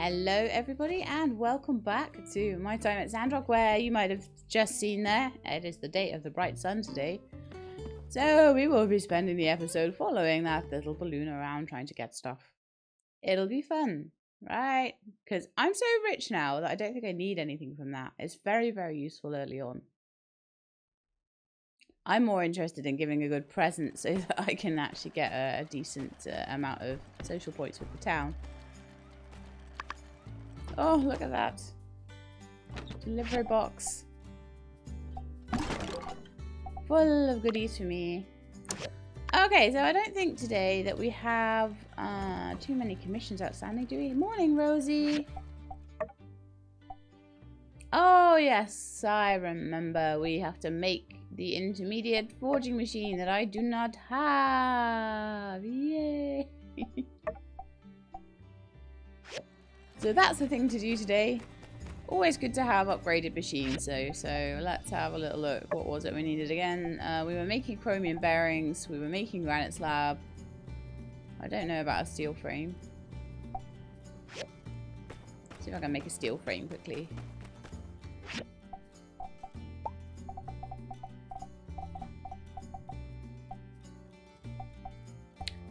Hello everybody and welcome back to my time at Sandrock, where you might have just seen there, it is the day of the bright sun today. So we will be spending the episode following that little balloon around trying to get stuff. It'll be fun, right? Because I'm so rich now that I don't think I need anything from that. It's very, very useful early on. I'm more interested in giving a good present so that I can actually get a decent amount of social points with the town. Oh, look at that. Delivery box. Full of goodies for me. Okay, so I don't think today that we have too many commissions outstanding, do we? Morning, Rosie. Oh, yes, I remember. We have to make the intermediate forging machine that I do not have. Yay! So that's the thing to do today. Always good to have upgraded machines. So let's have a little look. What was it we needed again? We were making chromium bearings. We were making granite slab. I don't know about a steel frame. See if I can make a steel frame quickly.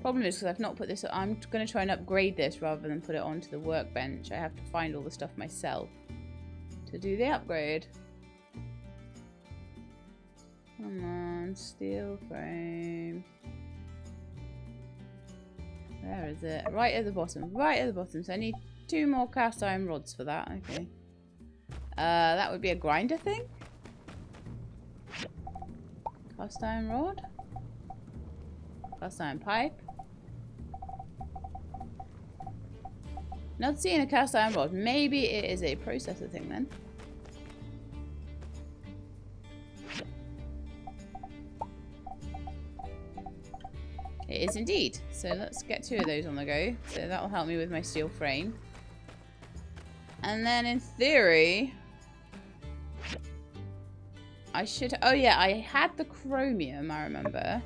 Problem is, because I've not put this, I'm going to try and upgrade this rather than put it onto the workbench. I have to find all the stuff myself to do the upgrade. Come on, steel frame. Where is it? Right at the bottom. Right at the bottom. So I need 2 more cast iron rods for that. Okay. That would be a grinder thing. Cast iron rod. Cast iron pipe. Not seeing a cast iron rod. Maybe it is a processor thing then. It is indeed. So let's get 2 of those on the go. So that will help me with my steel frame. And then in theory, I should... Oh yeah, I had the chromium, I remember.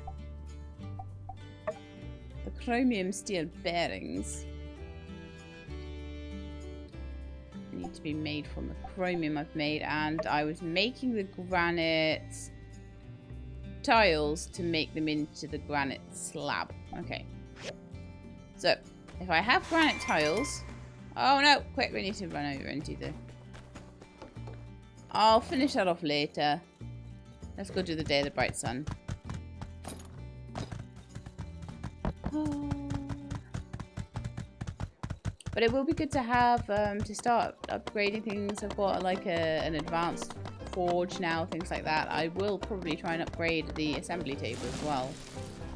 The chromium steel bearings need to be made from the chromium I've made, and I was making the granite tiles to make them into the granite slab. Okay. So, if I have granite tiles... Oh no! Quick, we need to run over and do the... I'll finish that off later. Let's go do the day of the bright sun. Oh. But it will be good to have to start upgrading things. I've got like an advanced forge now, things like that. I will probably try and upgrade the assembly table as well.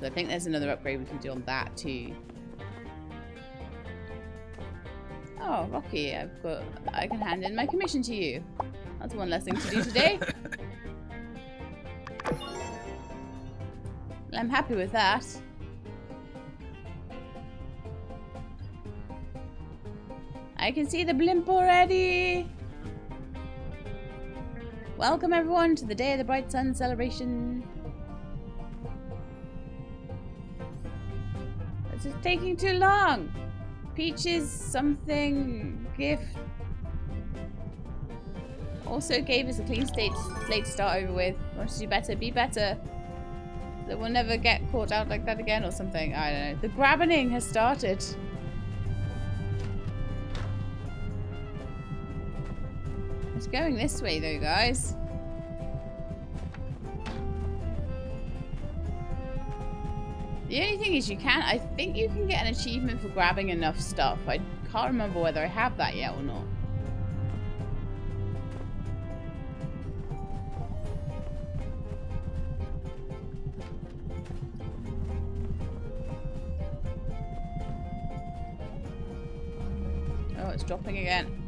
So I think there's another upgrade we can do on that too. Oh, Rocky, I can hand in my commission to you. That's one less thing to do today. Well, I'm happy with that. I can see the blimp already. Welcome everyone to the Day of the Bright Sun celebration. This is taking too long. Peach's something gift also gave us a clean slate to start over with. Want to do better, be better. That we'll never get caught out like that again or something. I don't know. The grabbening has started. It's going this way though, guys. The only thing is I think you can get an achievement for grabbing enough stuff. I can't remember whether I have that yet or not. Oh, it's dropping again.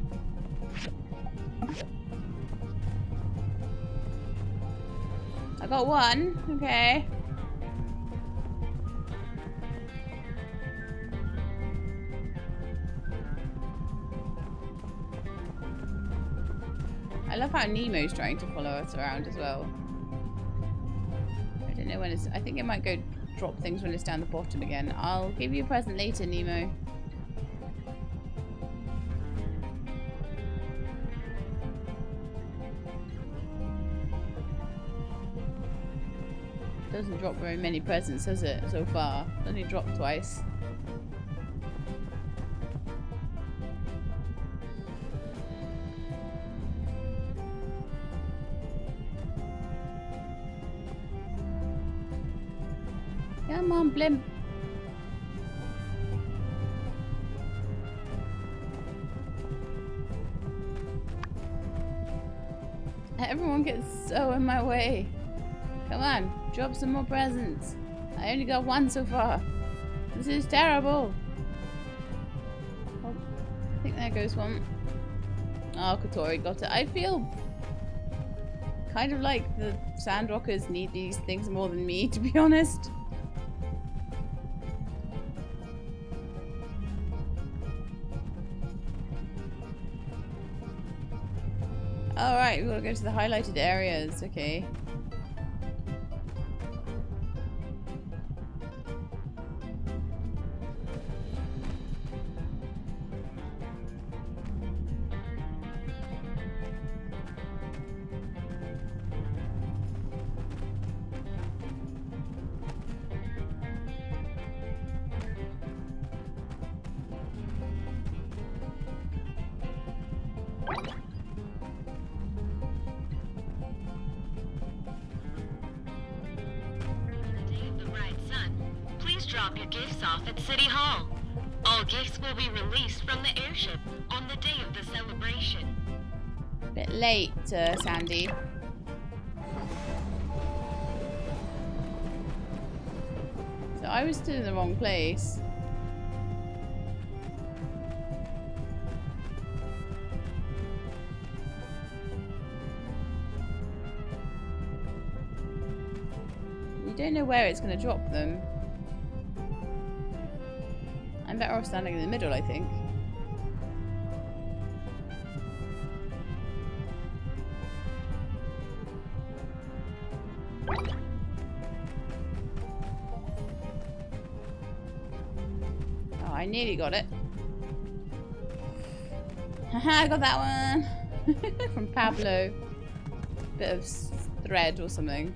I got 1. Okay. I love how Nemo's trying to follow us around as well. I don't know when it's... I think it might go drop things when it's down the bottom again. I'll give you a present later, Nemo. Doesn't drop very many presents, does it, so far? It's only dropped twice. Come on, blimp. Everyone gets so in my way. Come on, drop some more presents. I only got one so far. This is terrible. Oh, I think there goes one. Oh, Kotori got it. I feel kind of like the Sandrockers need these things more than me, to be honest. Alright, we've got to go to the highlighted areas. Okay. Drop your gifts off at City Hall. All gifts will be released from the airship on the day of the celebration. Bit late, Sandy. So I was still in the wrong place. You don't know where it's going to drop them. I'm better off standing in the middle, I think. Oh, I nearly got it. Haha, I got that one! From Pablo. Bit of thread or something.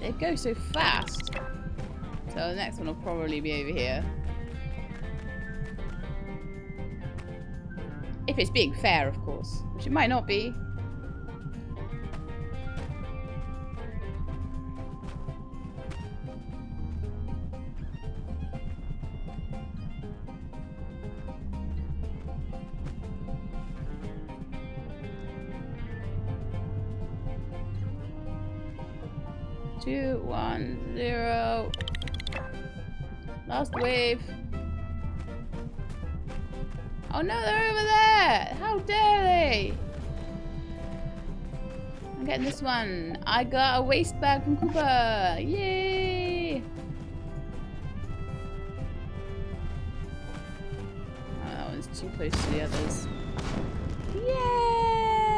They go so fast. So the next one will probably be over here. If it's being fair, of course. Which it might not be. Two, 1, 0. Last wave. Oh no, they're over there! How dare they! I'm getting this one. I got a waste bag from Cooper! Yay! Oh, that one's too close to the others. Yay!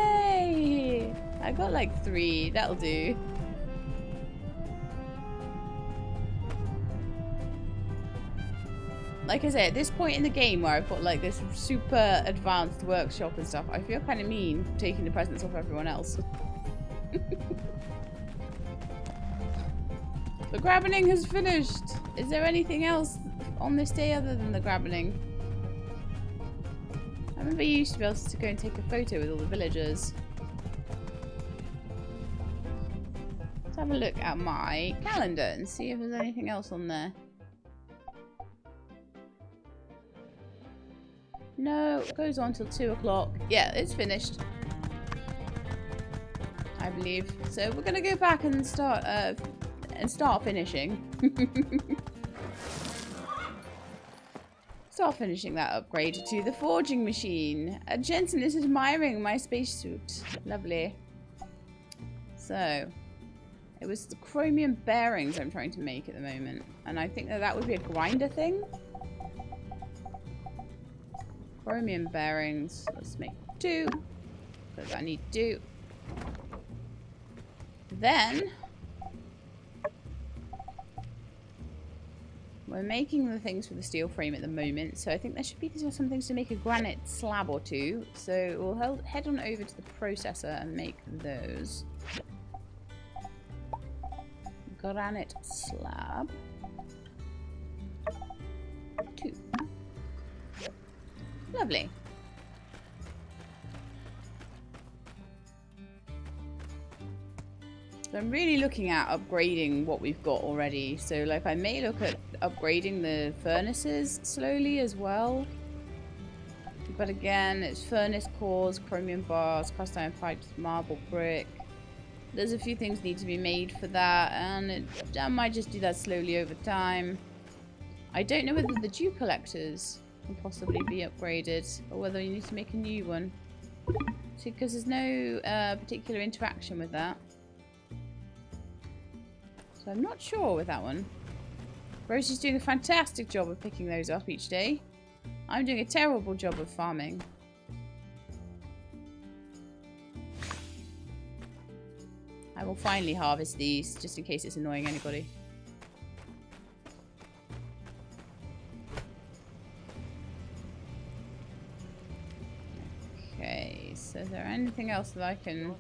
I got like 3. That'll do. Like I said, at this point in the game where I've got like this super advanced workshop and stuff, I feel kind of mean taking the presents off everyone else. The grabbening has finished. Is there anything else on this day other than the grabbening? I remember you used to be able to go and take a photo with all the villagers. Let's have a look at my calendar and see if there's anything else on there. No, it goes on till 2 o'clock. Yeah, it's finished. I believe. So we're gonna go back and start finishing. Start finishing that upgrade to the forging machine. A Jensen is admiring my spacesuit. Lovely. So it was the chromium bearings I'm trying to make at the moment, and I think that would be a grinder thing. Chromium bearings. Let's make 2. Because I need 2. Then we're making the things for the steel frame at the moment, so I think there should be some things to make a granite slab or 2. So we'll head on over to the processor and make those. granite slab. 2. Lovely. So I'm really looking at upgrading what we've got already. So like I may look at upgrading the furnaces slowly as well. But again, it's furnace cores, chromium bars, cast iron pipes, marble brick. There's a few things need to be made for that, and I might just do that slowly over time. I don't know whether the dew collectors can possibly be upgraded, or whether you need to make a new one. See, because there's no particular interaction with that. So I'm not sure with that one. Rosie's doing a fantastic job of picking those up each day. I'm doing a terrible job of farming. I will finally harvest these, just in case it's annoying anybody. Okay, so is there anything else that I can...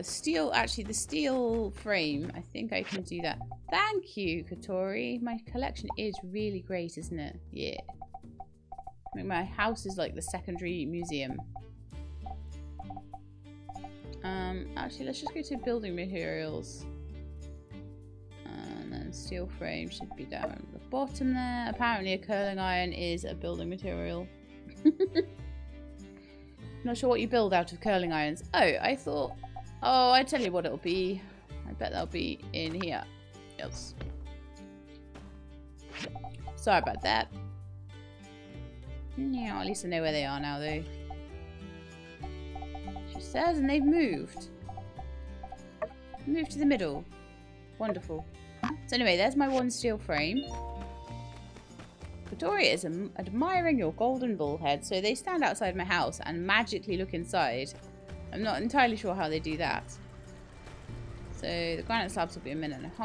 steel, actually the steel frame, I think I can do that. Thank you, Katori. My collection is really great, isn't it? Yeah. I mean, my house is like the secondary museum. Actually, let's just go to building materials. And then steel frame should be down at the bottom there. Apparently a curling iron is a building material. Not sure what you build out of curling irons. Oh, I thought... Oh, I tell you what it'll be. I bet that'll be in here. Yes. Sorry about that. Yeah, at least I know where they are now, though. She says, and they've moved. Moved to the middle. Wonderful. So anyway, there's my one steel frame. Victoria is admiring your golden bullhead. So they stand outside my house and magically look inside. I'm not entirely sure how they do that. So the granite slabs will be 1.5 minutes.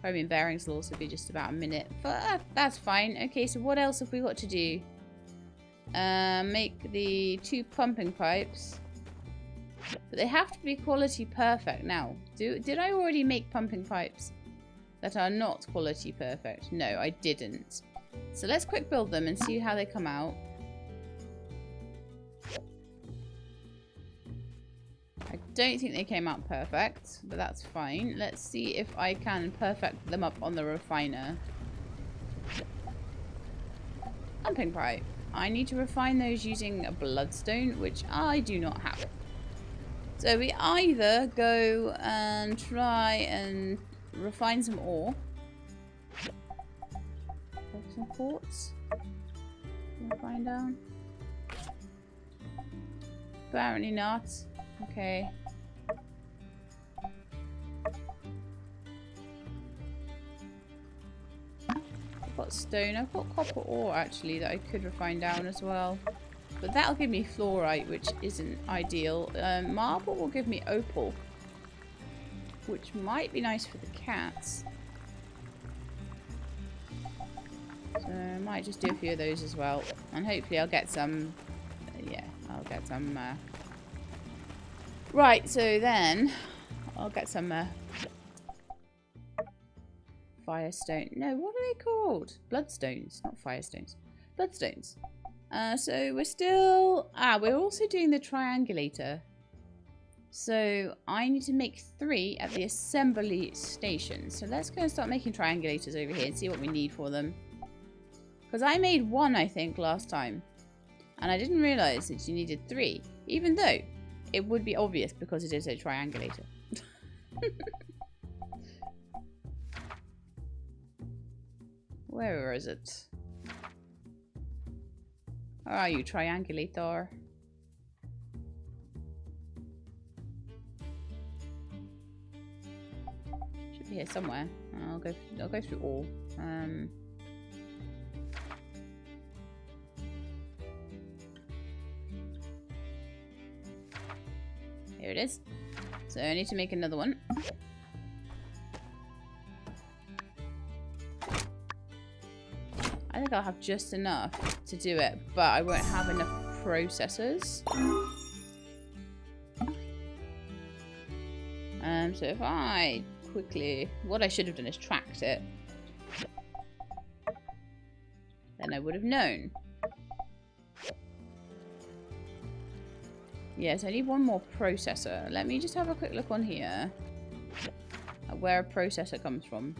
Chromium bearings will also be just about 1 minute. But that's fine. Okay, so what else have we got to do? Make the 2 pumping pipes. But they have to be quality perfect. Now, did I already make pumping pipes that are not quality perfect? No, I didn't. So let's quick build them and see how they come out. I don't think they came out perfect, but that's fine. Let's see if I can perfect them up on the refiner. Pumping pipe. I need to refine those using a bloodstone, which I do not have. So we either go and try and refine some ore. Some quartz. Refine down. Apparently not. Okay. I've got stone. I've got copper ore actually that I could refine down as well. But that'll give me fluorite, which isn't ideal. Marble will give me opal, which might be nice for the cats. So I might just do a few of those as well. And hopefully I'll get some... yeah, I'll get some... Right, so then I'll get some firestone. No, what are they called? Bloodstones, not firestones. Bloodstones. So we're still... we're also doing the triangulator. So I need to make 3 at the assembly station. So let's go and start making triangulators over here and see what we need for them. Because I made 1, I think, last time. And I didn't realise that you needed 3. Even though it would be obvious because it is a triangulator. Where is it? Where are you, triangulator? Should be here somewhere. I'll go through all. Here it is. So I need to make another one. I think I'll have just enough to do it, but I won't have enough processors. So if I quickly... What I should have done is tracked it. Then I would have known. Yes, I need one more processor. Let me just have a quick look on here at where a processor comes from.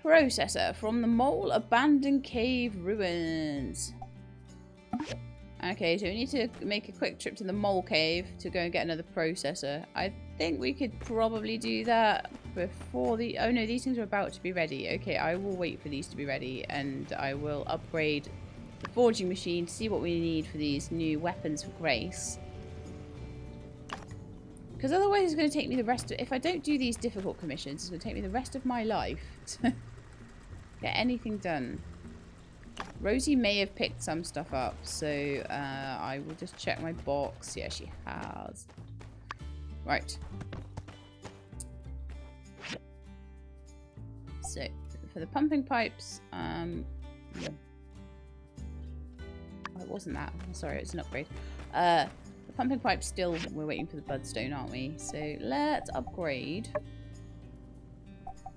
Processor from the Mole Abandoned Cave Ruins. Okay, so we need to make a quick trip to the Mole Cave to go and get another processor. I think we could probably do that before the... Oh no, these things are about to be ready. Okay, I will wait for these to be ready and I will upgrade the forging machine to see what we need for these new weapons for Grace. Because otherwise it's going to take me the rest of... If I don't do these difficult commissions, it's going to take me the rest of my life to get anything done. Rosie may have picked some stuff up, so I will just check my box. Yeah, she has. Right. So, for the pumping pipes, it wasn't that. I'm sorry, it's an upgrade. The pumping pipes still, we're waiting for the bloodstone, aren't we? So, let's upgrade.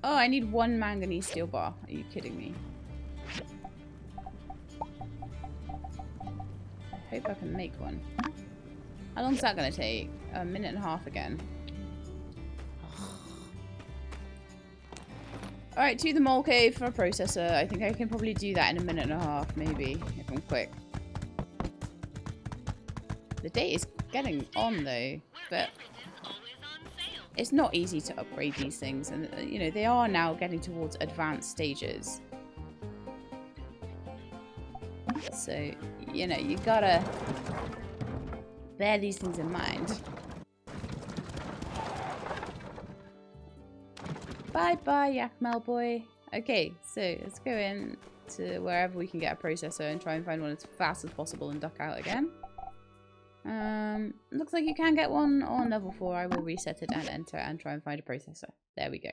Oh, I need one manganese steel bar. Are you kidding me? I hope I can make one. How long is that going to take? A minute and a half again. Alright, to the mole cave for a processor. I think I can probably do that in a minute and a half, maybe, if I'm quick. The day is getting on, though, but it's not easy to upgrade these things, and, you know, they are now getting towards advanced stages. So, you know, you gotta bear these things in mind. Bye-bye, Yakmel boy. Okay, so let's go in to wherever we can get a processor and try and find one as fast as possible and duck out again. Looks like you can get one on level 4. I will reset it and enter and try and find a processor. There we go.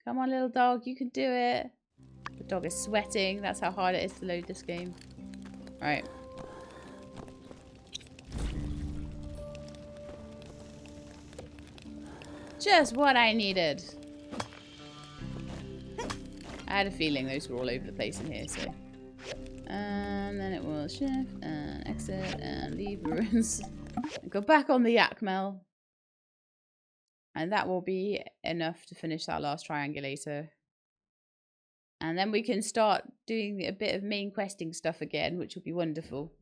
Come on, little dog, you can do it. The dog is sweating. That's how hard it is to load this game. Right. Just what I needed. I had a feeling those were all over the place in here, so. And then it will shift and exit and leave ruins. And go back on the Yakmel. And that will be enough to finish that last triangulator. And then we can start doing a bit of main questing stuff again, which will be wonderful.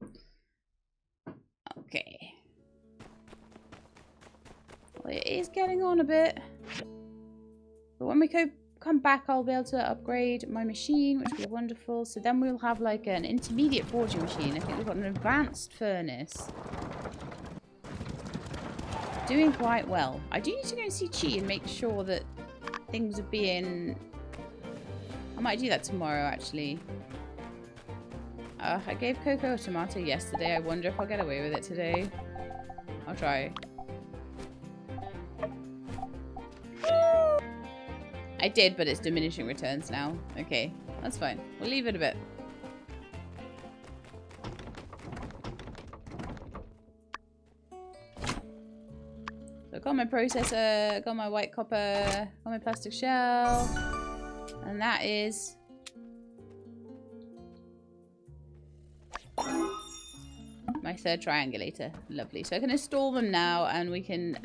Okay. Well, it is getting on a bit. But when we come back, I'll be able to upgrade my machine, which will be wonderful. So then we'll have like an intermediate forging machine. I think we've got an advanced furnace. Doing quite well. I do need to go and see Chi and make sure that things are being... I might do that tomorrow, actually. I gave Coco a tomato yesterday. I wonder if I'll get away with it today. I'll try. I did, but it's diminishing returns now. Okay, that's fine. We'll leave it a bit. So got my processor, got my white copper, got my plastic shell, and that is my third triangulator. Lovely. So I can install them now, and we can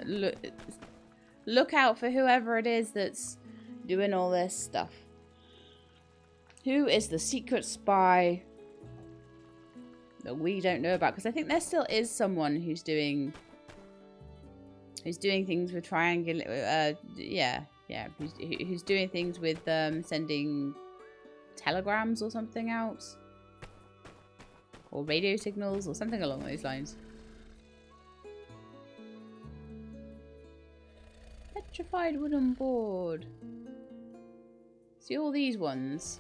look out for whoever it is that's doing all this stuff. Who is the secret spy that we don't know about? Because I think there still is someone who's doing things with who's doing things with sending telegrams or something out, or radio signals or something along those lines. Petrified wooden board. See, all these ones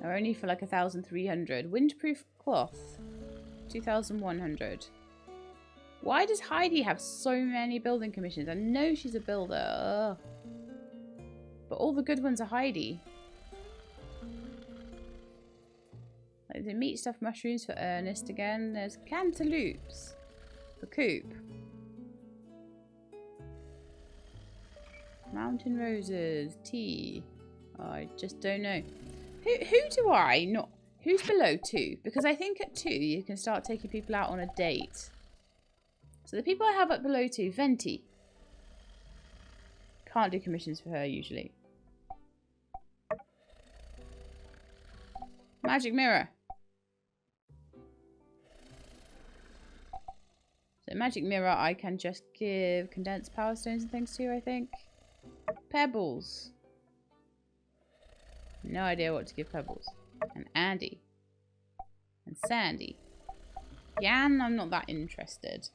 are only for like 1,300. Windproof cloth, 2,100. Why does Heidi have so many building commissions? I know she's a builder. Ugh. But all the good ones are Heidi. Like the meat stuffed mushrooms for Ernest again. There's cantaloupes for Coop. Mountain roses, tea. Oh, I just don't know. Who do I not? Who's below 2? Because I think at 2 you can start taking people out on a date. So the people I have up below 2, Venti. Can't do commissions for her usually. Magic mirror. So magic mirror I can just give condensed power stones and things to, I think. Pebbles. No idea what to give Pebbles. And Andy. And Sandy. Jan, I'm not that interested.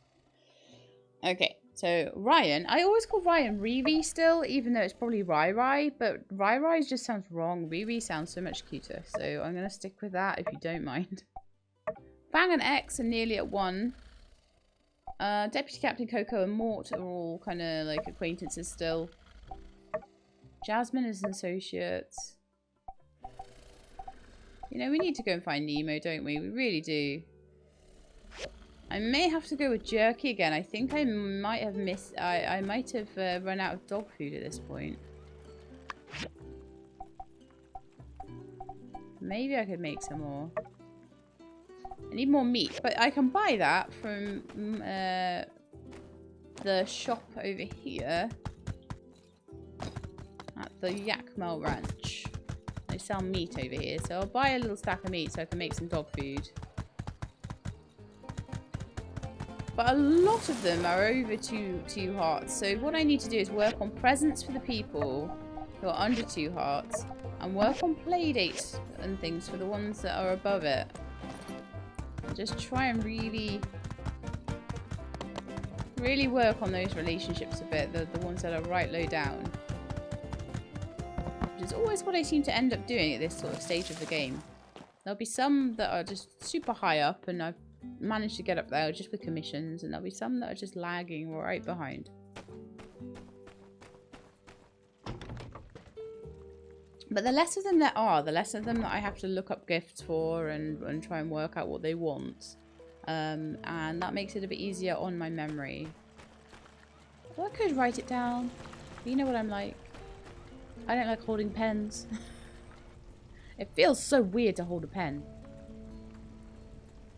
Okay, so Ryan. I always call Ryan Riri still, even though it's probably Rai Rai. But Rai Rai just sounds wrong. Riri sounds so much cuter. So I'm going to stick with that if you don't mind. Fang and X are nearly at 1. Deputy Captain Coco and Mort are all kind of like acquaintances still. Jasmine is an associate. You know, we need to go and find Nemo, don't we? We really do. I may have to go with Jerky again. I think I might have missed... I might have run out of dog food at this point. Maybe I could make some more. I need more meat, but I can buy that from the shop over here at the Yakmel Ranch. They sell meat over here, so I'll buy a little stack of meat so I can make some dog food. But a lot of them are over 2 hearts, so what I need to do is work on presents for the people who are under 2 hearts and work on play dates and things for the ones that are above it. And just try and really work on those relationships a bit, the ones that are right low down. Which is always what I seem to end up doing at this sort of stage of the game. There'll be some that are just super high up and I've managed to get up there just with commissions, and there'll be some that are just lagging right behind. But the less of them there are, the less of them that I have to look up gifts for and try and work out what they want. And that makes it a bit easier on my memory. Well, I could write it down. You know what I'm like. I don't like holding pens. It feels so weird to hold a pen.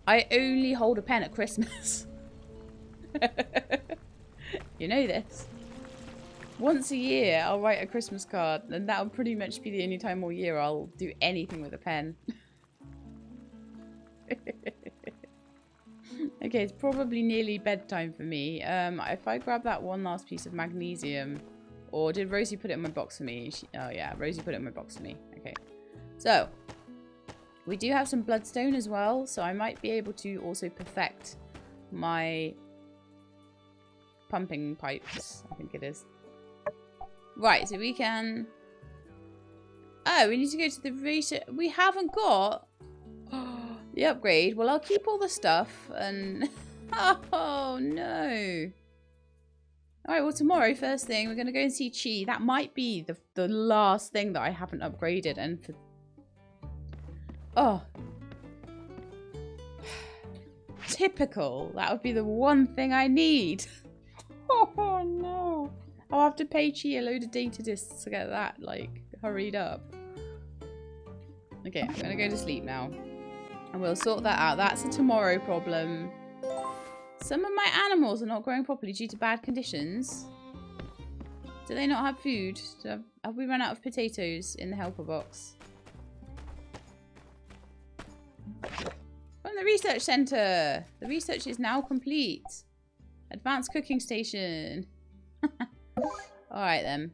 I only hold a pen at Christmas. You know this. Once a year, I'll write a Christmas card, and that'll pretty much be the only time all year I'll do anything with a pen. Okay, it's probably nearly bedtime for me. If I grab that one last piece of magnesium, or did Rosie put it in my box for me? Oh yeah, Rosie put it in my box for me. Okay, so we do have some bloodstone as well, so I might be able to also perfect my pumping pipes, I think it is. Right, so we can... Oh, we need to go to the research... We haven't got the upgrade. Well, I'll keep all the stuff and... Oh, no. Alright, well, tomorrow, first thing, we're going to go and see Chi. That might be the last thing that I haven't upgraded, and for... Oh. Typical. That would be the one thing I need. Oh, no. I'll have to pay Chi a load of data discs to get that, like, hurried up. Okay, I'm going to go to sleep now. And we'll sort that out. That's a tomorrow problem. Some of my animals are not growing properly due to bad conditions. Do they not have food? Have we run out of potatoes in the helper box? From the research center. The research is now complete. Advanced cooking station. Alright then.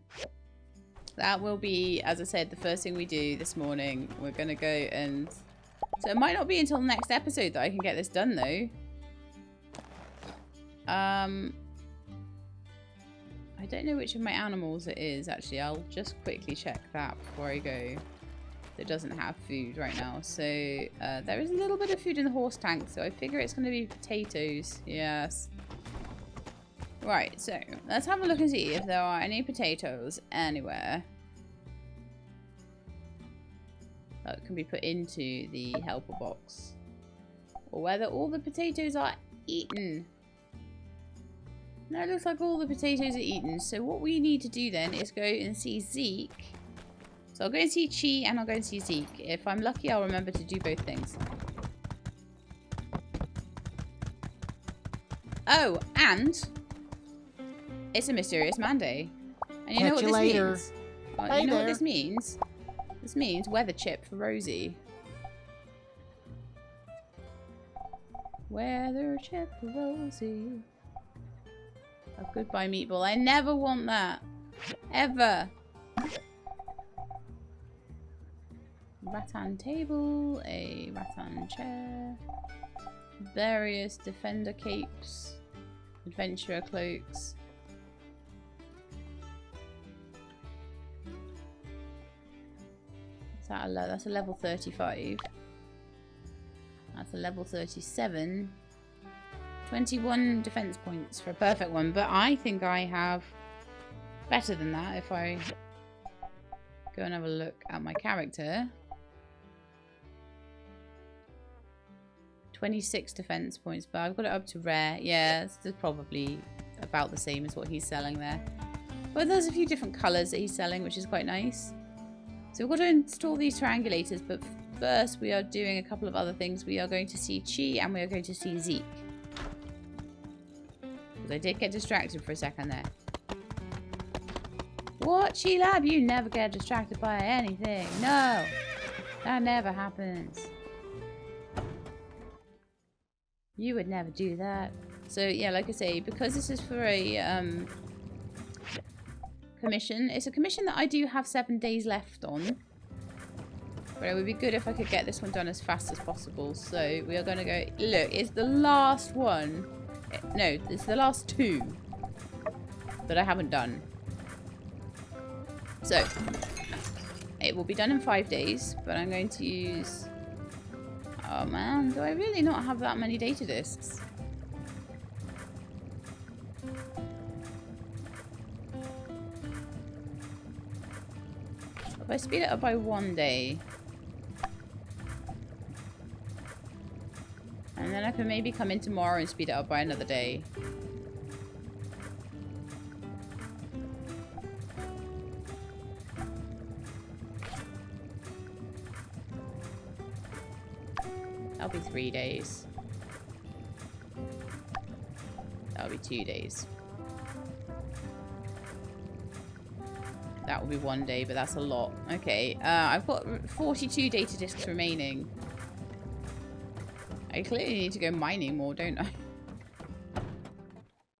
That will be, as I said, the first thing we do this morning. We're going to go and... So it might not be until the next episode that I can get this done though. I don't know which of my animals it is actually. I'll just quickly check that before I go. It doesn't have food right now. So there is a little bit of food in the horse tank. So I figure it's going to be potatoes. Yes. Right, so let's have a look and see if there are any potatoes anywhere. that can be put into the helper box. Or whether all the potatoes are eaten. No, it looks like all the potatoes are eaten. So what we need to do then is go and see Zeke. So I'll go and see Chi and I'll go and see Zeke. If I'm lucky, I'll remember to do both things. Oh, and it's a mysterious Monday. And you know what this means? Well, you know what this means? This means weather chip for Rosie. Weather chip for Rosie. Oh, goodbye, meatball. I never want that. Ever. Rattan table, a rattan chair, various defender capes, adventurer cloaks. That's a level 35. That's a level 37. 21 defense points for a perfect one, but I think I have better than that if I go and have a look at my character. 26 defense points, but I've got it up to rare. Yeah, it's probably about the same as what he's selling there. But there's a few different colours that he's selling, which is quite nice. So we've got to install these triangulators, but first we are doing a couple of other things. We are going to see Chi and we are going to see Zeke. Because I did get distracted for a second there. What, Chi Lab? You never get distracted by anything. No, that never happens. You would never do that. So yeah, like I say, because this is for a commission, it's a commission that I do have 7 days left on. But it would be good if I could get this one done as fast as possible. So we are going to go, look, it's the last one. No, it's the last 2 that I haven't done. So it will be done in 5 days, but I'm going to use... Oh man, do I really not have that many data discs? If I speed it up by 1 day, and then I can maybe come in tomorrow and speed it up by another day. That'll be 3 days. That'll be 2 days. That will be 1 day, but that's a lot. Okay, I've got 42 data discs remaining. I clearly need to go mining more, don't I?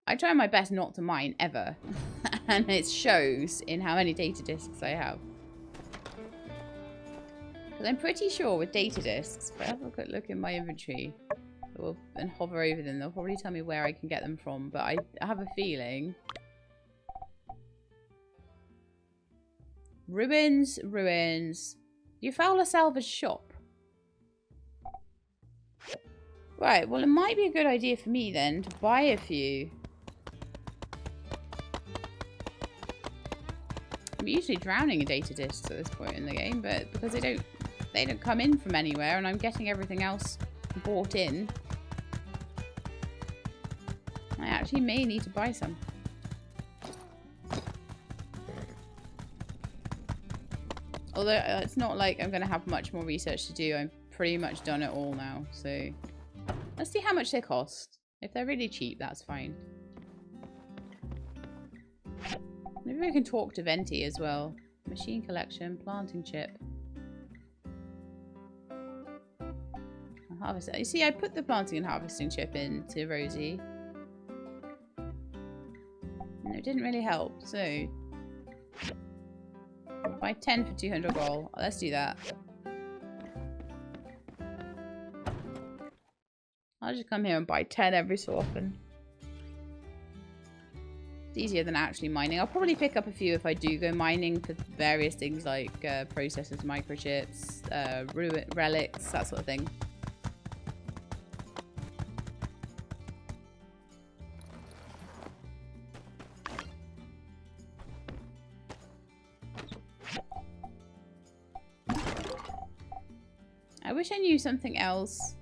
I try my best not to mine ever. And it shows in how many data discs I have. Because I'm pretty sure with data discs, if I have a quick look in my inventory and hover over them, they'll probably tell me where I can get them from. But I have a feeling... Ruins, ruins. You found a salvage shop. Right, well it might be a good idea for me then to buy a few. I'm usually drowning in data discs at this point in the game, but because they don't come in from anywhere and I'm getting everything else bought in, I actually may need to buy some. Although it's not like I'm going to have much more research to do. I'm pretty much done it all now. So let's see how much they cost. If they're really cheap, that's fine. Maybe we can talk to Venti as well. Machine collection, planting chip. Harvest. You see, I put the planting and harvesting chip into Rosie. And it didn't really help, so... Buy 10 for 200 gold. Let's do that. I'll just come here and buy 10 every so often. It's easier than actually mining. I'll probably pick up a few if I do go mining for various things like processors, microchips, relics, that sort of thing. I wish I knew something else.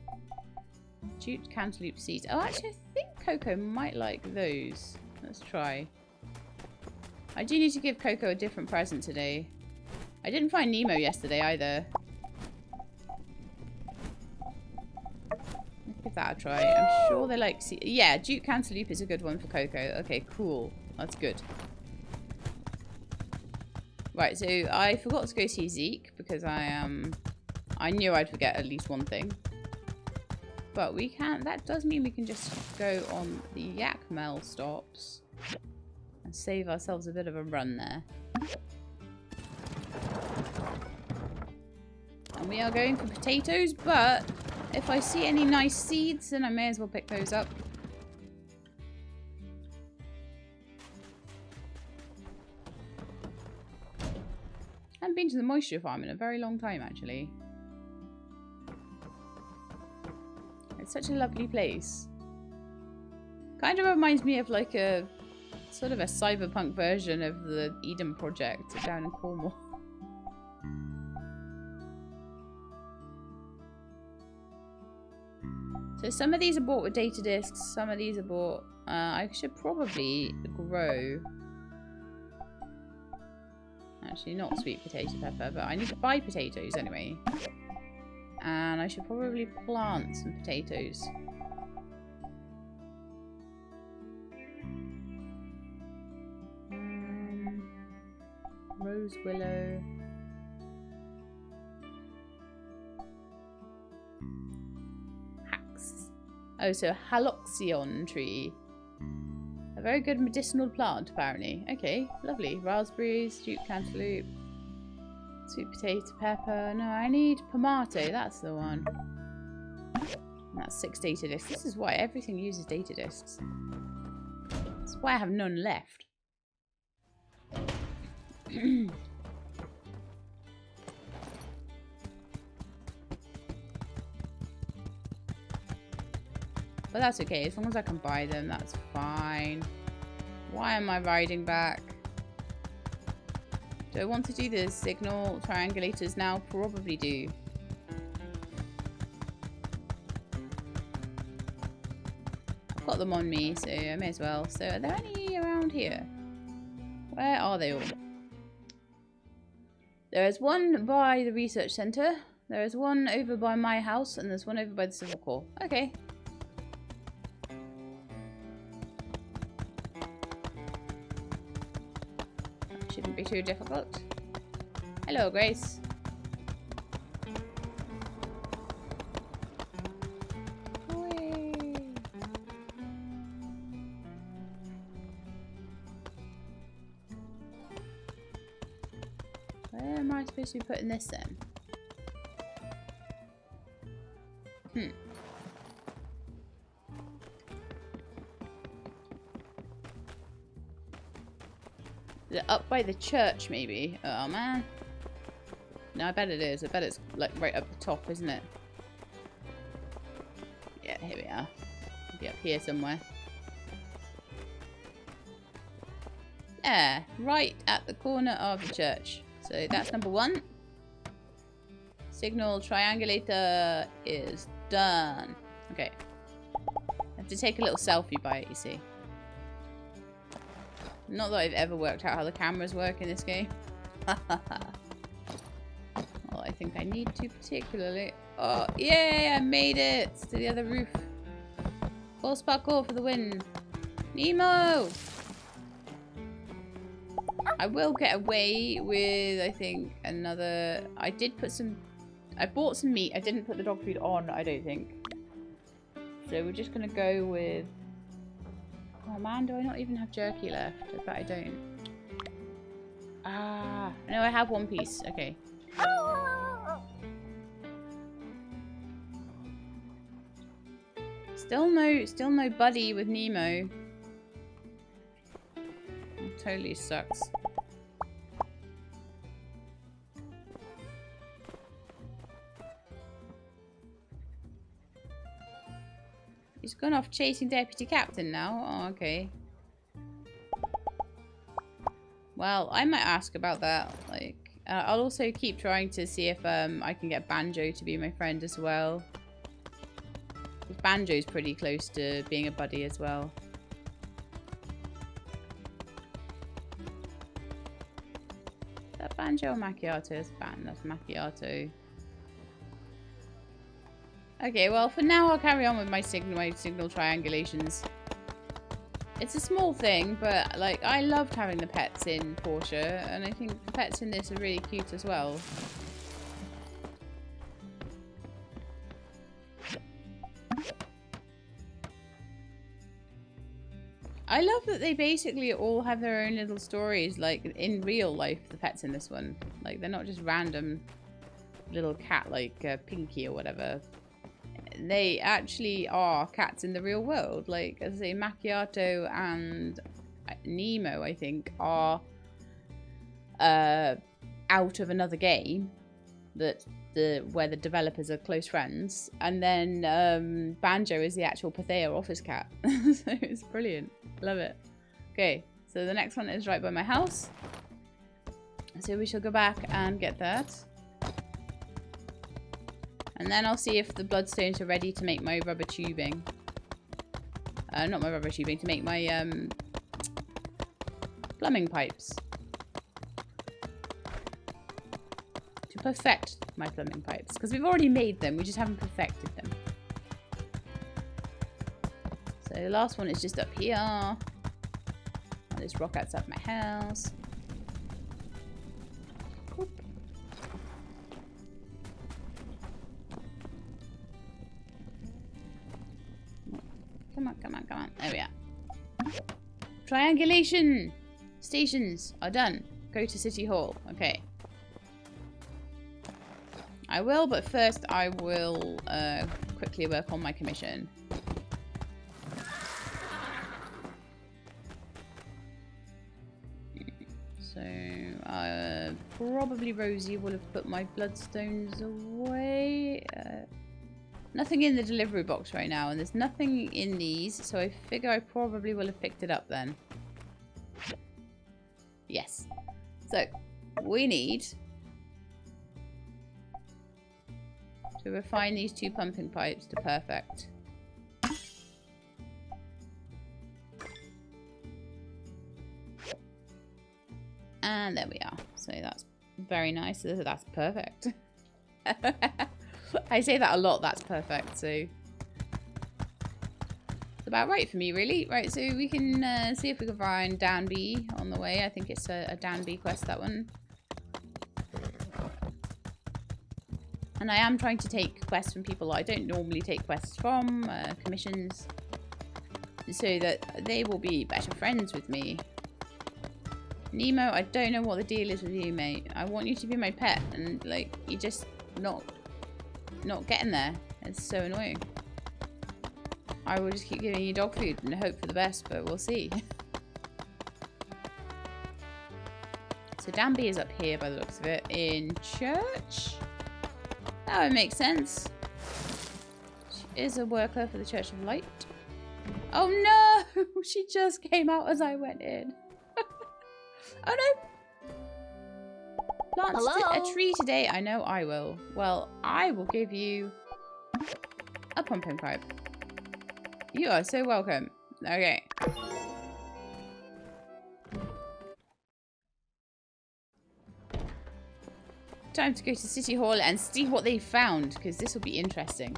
Jute cantaloupe seeds. Oh, actually, I think Coco might like those. Let's try. I do need to give Coco a different present today. I didn't find Nemo yesterday either. Let's give that a try. I'm sure they like... Yeah, jute cantaloupe is a good one for Coco. Okay, cool. That's good. Right, so I forgot to go see Zeke because I knew I'd forget at least one thing. But we can't... That does mean we can just go on the Yakmel stops and save ourselves a bit of a run there. And we are going for potatoes, but if I see any nice seeds, then I may as well pick those up. I haven't been to the moisture farm in a very long time, actually. It's such a lovely place. Kind of reminds me of like a sort of a cyberpunk version of the Eden Project down in Cornwall. So some of these are bought with data discs, some of these are bought... I should probably grow... Actually, not sweet potato pepper, but I need to buy potatoes anyway. And I should probably plant some potatoes. Rose willow. Hax. Oh, so haloxion tree. A very good medicinal plant, apparently. Okay, lovely. Raspberries, jute cantaloupe, sweet potato pepper. No, I need pomato. That's the one. And that's 6 data discs. This is why everything uses data discs. That's why I have none left. But that's okay. As long as I can buy them, that's fine. Why am I riding back? Do I want to do the signal triangulators now? Probably do. I've got them on me, so I may as well. So are there any around here? Where are they all? There is one by the research center. There is one over by my house, and there's one over by the Civil Corps. Okay. Shouldn't be too difficult. Hello, Grace. Where am I supposed to be putting this then? Up by the church, maybe. Oh, man. No, I bet it is. I bet it's like right up the top, isn't it? Yeah, here we are. Maybe up here somewhere. There, right at the corner of the church. So that's number 1. Signal triangulator is done. Okay. I have to take a little selfie by it, you see. Not that I've ever worked out how the cameras work in this game. Well, I think I need to particularly... Oh, yay! I made it to the other roof. False parkour for the win. Nemo! I will get away with, I think, another... I did put some... I bought some meat. I didn't put the dog food on, I don't think. So we're just going to go with... Oh man, do I not even have jerky left? I bet I don't. Ah, no, I have one piece. Okay. Still no buddy with Nemo. It totally sucks. He's gone off chasing Deputy Captain now. Oh, okay. Well, I might ask about that. Like, I'll also keep trying to see if I can get Banjo to be my friend as well. Banjo's pretty close to being a buddy as well. Is that Banjo or Macchiato? That's Macchiato. Okay, well for now I'll carry on with my signal triangulations. It's a small thing, but like I loved having the pets in Portia, and I think the pets in this are really cute as well. I love that they basically all have their own little stories, like in real life, the pets in this one. Like they're not just random little cat like Pinky or whatever. They actually are cats in the real world. Like, as I say, Macchiato and Nemo, I think, are out of another game where the developers are close friends. And then Banjo is the actual Pathea office cat. So it's brilliant. Love it. Okay, so the next one is right by my house. So we shall go back and get that. And then I'll see if the bloodstones are ready to make my rubber tubing. Not my rubber tubing, to make my plumbing pipes. To perfect my plumbing pipes. Because we've already made them, we just haven't perfected them. So the last one is just up here. Oh, there's rock outside my house. Oop. Come on, come on, come on. There we are. Triangulation stations are done. Go to City Hall. Okay. I will, but first I will quickly work on my commission. So, probably Rosie will have put my bloodstones away. Nothing in the delivery box right now, and there's nothing in these, so I figure I probably will have picked it up then. Yes. So, we need to refine these 2 pumping pipes to perfect. And there we are. So that's very nice. So that's perfect. I say that a lot, that's perfect, so it's about right for me, really. Right, so we can see if we can find Danby on the way. I think it's a Danby quest, that one. And I am trying to take quests from people I don't normally take quests from, commissions, so that they will be better friends with me. Nemo, I don't know what the deal is with you, mate. I want you to be my pet, and like, you're just not getting there. It's so annoying. I will just keep giving you dog food and hope for the best, but we'll see. So Danby is up here by the looks of it, in church. That would make sense. She is a worker for the Church of Light. Oh no! She just came out as I went in. Oh no! Plant a tree today. I know I will. Well, I will give you a pumpkin pipe. You are so welcome. Okay. Time to go to City Hall and see what they found, because this will be interesting.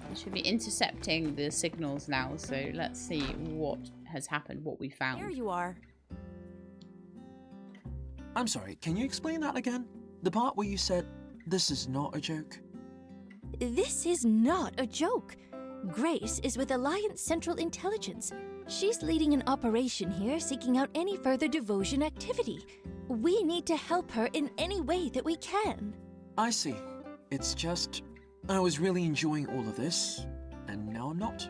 We should be intercepting the signals now, so let's see what has happened, what we found. Here you are. I'm sorry, can you explain that again? The part where you said, this is not a joke? This is not a joke. Grace is with Alliance Central Intelligence. She's leading an operation here seeking out any further devotion activity. We need to help her in any way that we can. I see. It's just, I was really enjoying all of this, and now I'm not.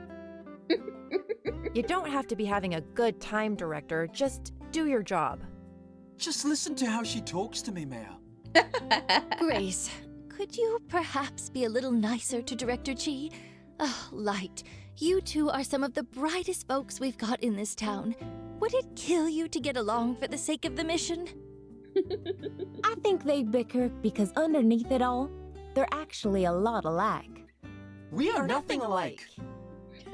You don't have to be having a good time, Director. Just do your job. Just listen to how she talks to me, Maya. Grace, could you perhaps be a little nicer to Director Chi? Oh, Light, You two are some of the brightest folks we've got in this town. Would it kill you to get along for the sake of the mission? I think they bicker because underneath it all, they're actually a lot alike. We are nothing alike.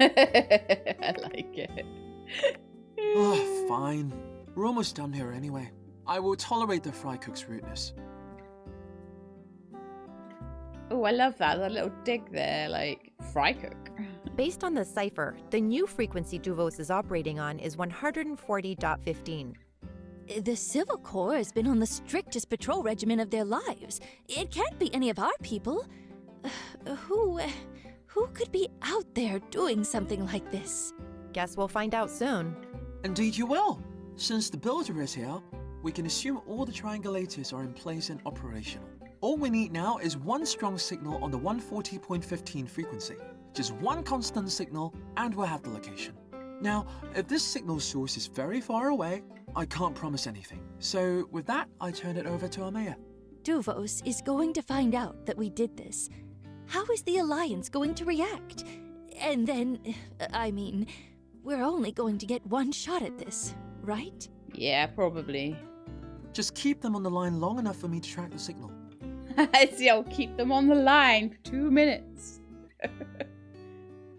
I like it. Oh, fine. We're almost done here anyway. I will tolerate the fry cook's rudeness. Oh, I love that. That little dig there, like, fry cook. Based on the cipher, the new frequency Duvos is operating on is 140.15. The Civil Corps has been on the strictest patrol regimen of their lives. It can't be any of our people. Who could be out there doing something like this? Guess we'll find out soon. Indeed you will. Since the builder is here, we can assume all the triangulators are in place and operational. All we need now is one strong signal on the 140.15 frequency. Just one constant signal and we'll have the location. Now, if this signal source is very far away, I can't promise anything. So with that, I turn it over to our mayor. Duvos is going to find out that we did this. How is the Alliance going to react? And then, we're only going to get one shot at this, right? Yeah, probably. Just keep them on the line long enough for me to track the signal. See, I'll keep them on the line for 2 minutes.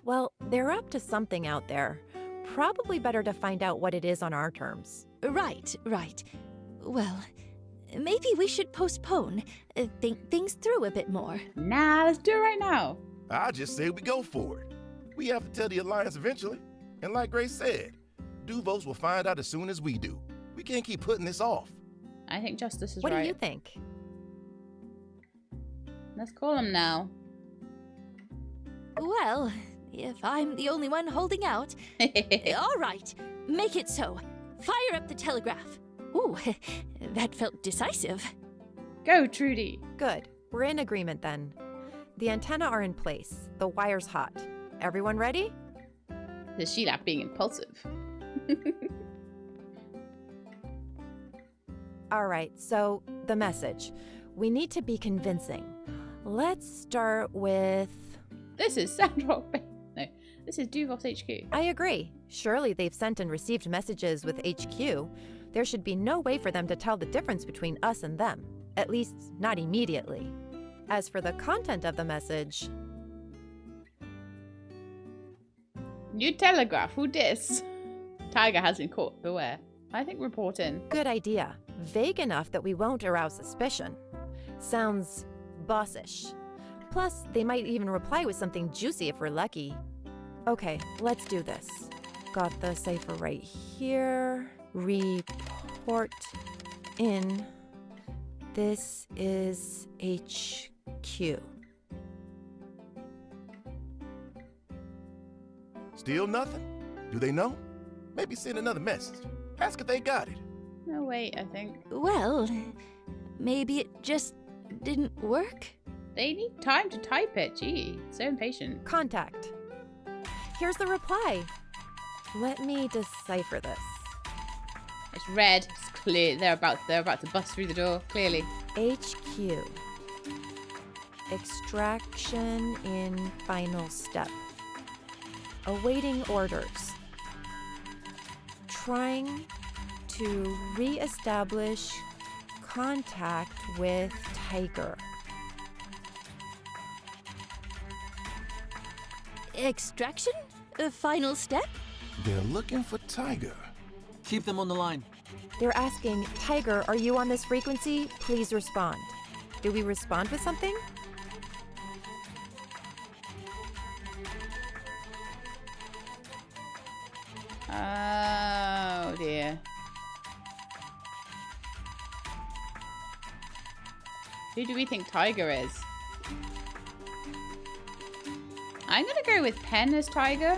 Well, they're up to something out there. Probably better to find out what it is on our terms. Right. Well, maybe we should postpone, think things through a bit more. Nah, let's do it right now. I just say we go for it. We have to tell the Alliance eventually. And like Grace said, Duvos will find out as soon as we do. We can't keep putting this off. I think Justice is What right. do you think? Let's call him now. Well, if I'm the only one holding out. All right, make it so. Fire up the telegraph. Ooh, that felt decisive. Go, Trudy. Good. We're in agreement then. The antenna are in place. The wire's hot. Everyone ready? The Sheila being impulsive. All right, so the message. We need to be convincing. Let's start with... This is Sandrock. No, this is Duvos HQ. I agree. Surely they've sent and received messages with HQ. There should be no way for them to tell the difference between us and them. At least, not immediately. As for the content of the message... New telegraph, who dis? Tiger has been caught, beware. I think report in. Good idea. Vague enough that we won't arouse suspicion. Sounds bossish. Plus, they might even reply with something juicy if we're lucky. Okay, let's do this. Got the cipher right here. Report in. This is HQ. Still nothing? Do they know? Maybe send another message. Ask if they got it. No, wait, I think. Well, maybe it just didn't work? They need time to type it. Gee, so impatient. Contact. Here's the reply. Let me decipher this. It's red. It's clear. They're about to bust through the door. Clearly. HQ. Extraction in final step. Awaiting orders. Trying to re-establish contact with Tiger. Extraction? A final step? They're looking for Tiger. Keep them on the line. They're asking, Tiger, are you on this frequency? Please respond. Do we respond with something? Oh dear. Who do we think Tiger is? I'm gonna go with Pen as Tiger.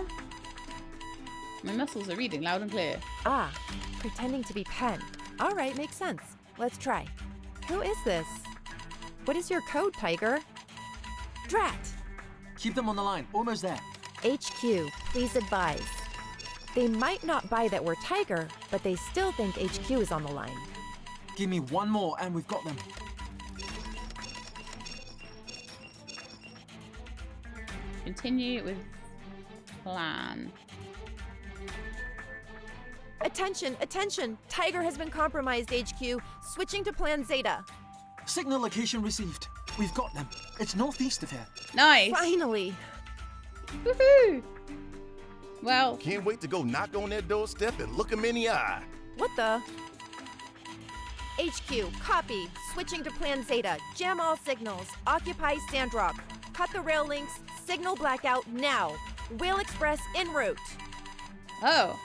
My muscles are reading loud and clear. Ah, pretending to be Pen. All right, makes sense. Let's try. Who is this? What is your code, Tiger? Drat! Keep them on the line. Almost there. HQ, please advise. They might not buy that we're Tiger, but they still think HQ is on the line. Give me one more and we've got them. Continue with plan. Attention, attention! Tiger has been compromised, HQ. Switching to Plan Zeta. Signal location received. We've got them. It's northeast of here. Nice. Finally! Woohoo! Well, Can't wait to go knock on their doorstep and look them in the eye. What the? HQ, copy. Switching to Plan Zeta. Jam all signals. Occupy Sandrock. Cut the rail links. Signal blackout now. Whale Express en route. oh.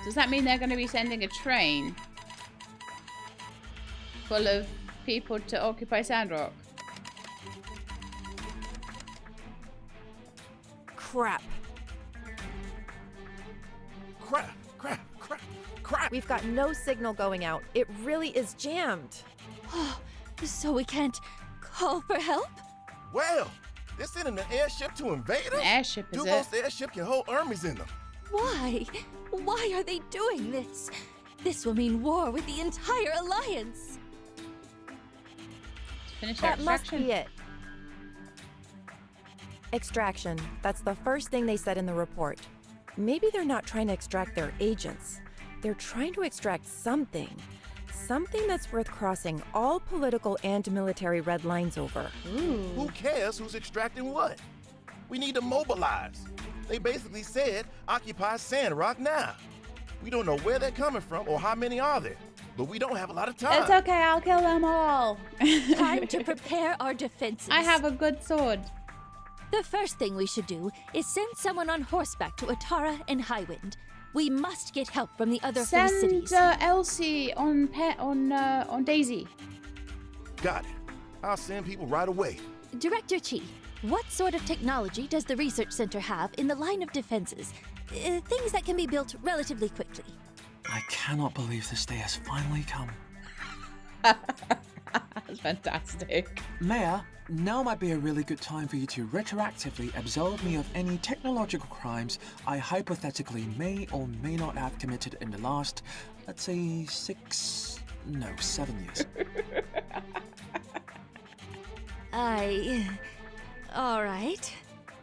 Does that mean they're going to be sending a train full of people to occupy Sandrock? Crap. Crap. We've got no signal going out. It really is jammed. So we can't call for help? Well, they're sending an airship to invade us? An airship, is Duvos it? airship can hold armies in them. Why? Why are they doing this? This will mean war with the entire alliance. Finish our That must extraction. be it. Extraction. That's the first thing they said in the report. Maybe they're not trying to extract their agents. They're trying to extract something. Something that's worth crossing all political and military red lines over. Who cares who's extracting what? We need to mobilize. They basically said, occupy Sandrock now. We don't know where they're coming from or how many are there, but we don't have a lot of time. It's okay, I'll kill them all. Time to prepare our defenses. I have a good sword. The first thing we should do is send someone on horseback to Atara and Highwind. We must get help from the other free Send cities. Elsie on Daisy. Got it. I'll send people right away. Director Chi, what sort of technology does the research center have in the line of defenses? Things that can be built relatively quickly. I cannot believe this day has finally come. That's fantastic. Mayor, now might be a really good time for you to retroactively absolve me of any technological crimes I hypothetically may or may not have committed in the last, let's say, 7 years. All right.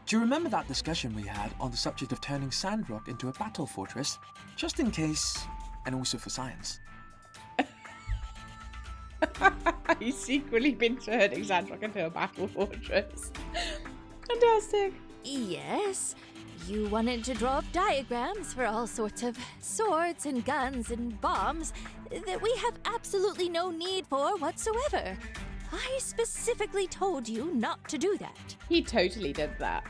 Do you remember that discussion we had on the subject of turning Sandrock into a battle fortress? Just in case, and also for science. He's secretly been turning Sandrock into a battle fortress. Fantastic. Yes. You wanted to draw up diagrams for all sorts of swords and guns and bombs that we have absolutely no need for whatsoever. I specifically told you not to do that. He totally did that.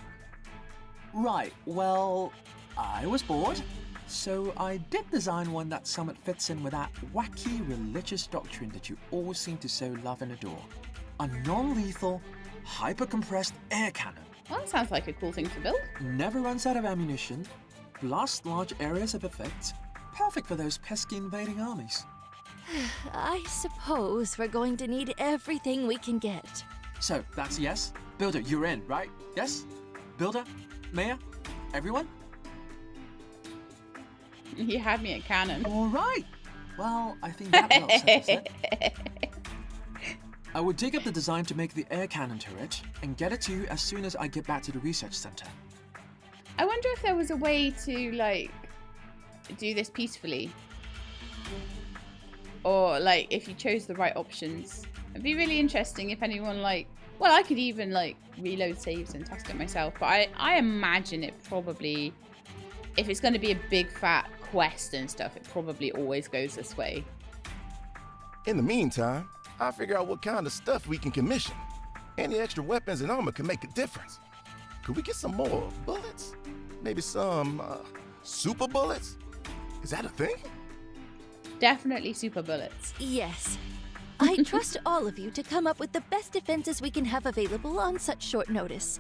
Right, well, I was bored, so I did design one that somewhat fits in with that wacky religious doctrine that you all seem to so love and adore. A non-lethal, hyper-compressed air cannon. Well, that sounds like a cool thing to build. Never runs out of ammunition, blasts large areas of effect, perfect for those pesky invading armies. I suppose we're going to need everything we can get. So, that's a yes? Builder, you're in, right? Yes? Builder? Mayor? Everyone? You had me at cannon. All right. Well, I think that about settles it. I will dig up the design to make the air cannon turret and get it to you as soon as I get back to the research center. I wonder if there was a way to, like, do this peacefully. Or, like, if you chose the right options. It'd be really interesting if anyone, like... Well, I could even, like, reload saves and test it myself. But I imagine it probably... If it's going to be a big, fat quest and stuff, it probably always goes this way. In the meantime, I'll figure out what kind of stuff we can commission. Any extra weapons and armor can make a difference. Could we get some more bullets? Maybe some, super bullets? Is that a thing? Definitely super bullets. Yes. I trust all of you to come up with the best defenses we can have available on such short notice.